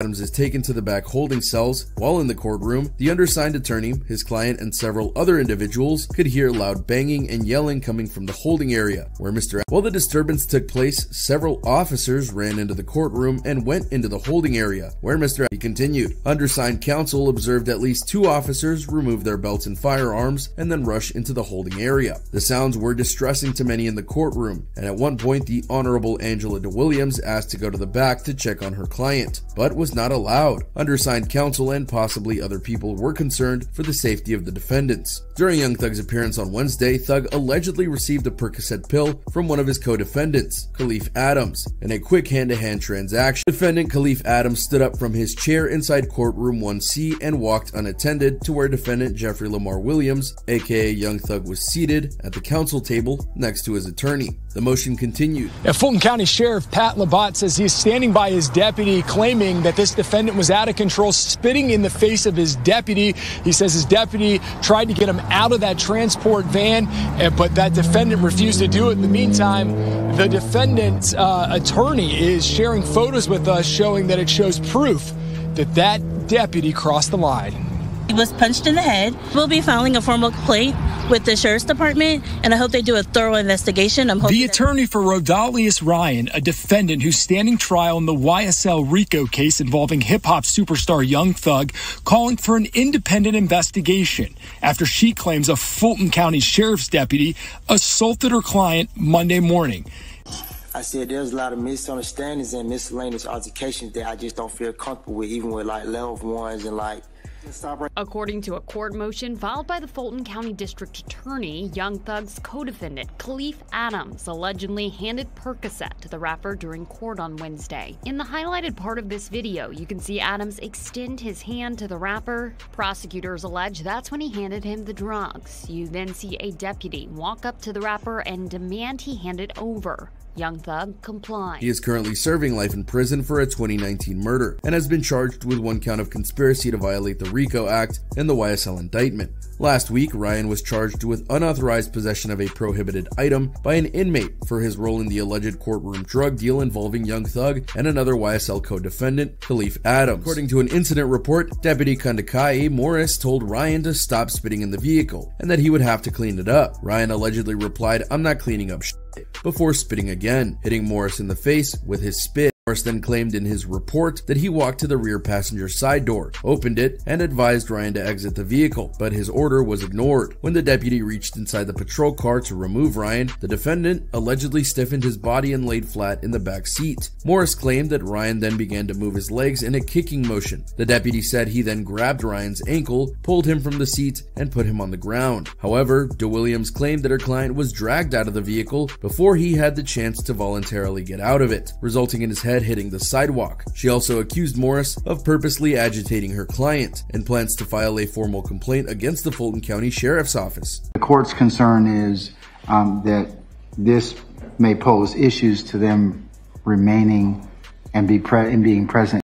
Adams is taken to the back holding cells. While in the courtroom, the undersigned attorney, his client, and several other individuals could hear loud banging and yelling coming from the holding area, where While the disturbance took place, several officers ran into the courtroom and went into the holding area, where Mr. continued. Undersigned counsel observed at least 2 officers remove their belts and firearms and then rush into the holding area. The sounds were distressing to many in the courtroom, and at one point the Honorable Angela DeWilliams asked to go to the back to check on her client, but was not allowed. Undersigned counsel and possibly other people were concerned for the safety of the defendants. During Young Thug's appearance on Wednesday, Thug allegedly received a Percocet pill from one of his co-defendants, Khalif Adams, in a quick hand-to-hand transaction. Defendant Khalif Adams stood up from his chair inside courtroom 1C and walked unattended to where defendant Jeffrey Lamar Williams, aka Young Thug, was seated at the counsel table next to his attorney. The motion continued. Fulton County Sheriff Pat Labatt says he is standing by his deputy, claiming that this defendant was out of control, spitting in the face of his deputy. He says his deputy tried to get him out of that transport van, but that defendant refused to do it. In the meantime, the defendant's attorney is sharing photos with us showing that it shows proof that that deputy crossed the line. He was punched in the head. We'll be filing a formal complaint with the Sheriff's Department, and I hope they do a thorough investigation. The attorney for Rodalius Ryan, a defendant who's standing trial in the YSL RICO case involving hip-hop superstar Young Thug, calling for an independent investigation after she claims a Fulton County Sheriff's deputy assaulted her client Monday morning. I said there's a lot of misunderstandings and miscellaneous altercations that I just don't feel comfortable with, even with like loved ones and like. According to a court motion filed by the Fulton County District Attorney, Young Thug's co-defendant, Khalif Adams, allegedly handed Percocet to the rapper during court on Wednesday. In the highlighted part of this video, you can see Adams extend his hand to the rapper. Prosecutors allege that's when he handed him the drugs. You then see a deputy walk up to the rapper and demand he hand it over. Young Thug complied. He is currently serving life in prison for a 2019 murder and has been charged with 1 count of conspiracy to violate the RICO Act and the YSL indictment. Last week, Ryan was charged with unauthorized possession of a prohibited item by an inmate for his role in the alleged courtroom drug deal involving Young Thug and another YSL co-defendant, Khalif Adams. According to an incident report, Deputy Kandakai Morris told Ryan to stop spitting in the vehicle and that he would have to clean it up. Ryan allegedly replied, "I'm not cleaning up shit," before spitting again, hitting Morris in the face with his spit. Morris then claimed in his report that he walked to the rear passenger side door, opened it, and advised Ryan to exit the vehicle, but his order was ignored. When the deputy reached inside the patrol car to remove Ryan, the defendant allegedly stiffened his body and laid flat in the back seat. Morris claimed that Ryan then began to move his legs in a kicking motion. The deputy said he then grabbed Ryan's ankle, pulled him from the seat, and put him on the ground. However, DeWilliams claimed that her client was dragged out of the vehicle before he had the chance to voluntarily get out of it, resulting in his head hitting the sidewalk. She also accused Morris of purposely agitating her client and plans to file a formal complaint against the Fulton County Sheriff's Office. The court's concern is that this may pose issues to them remaining and being present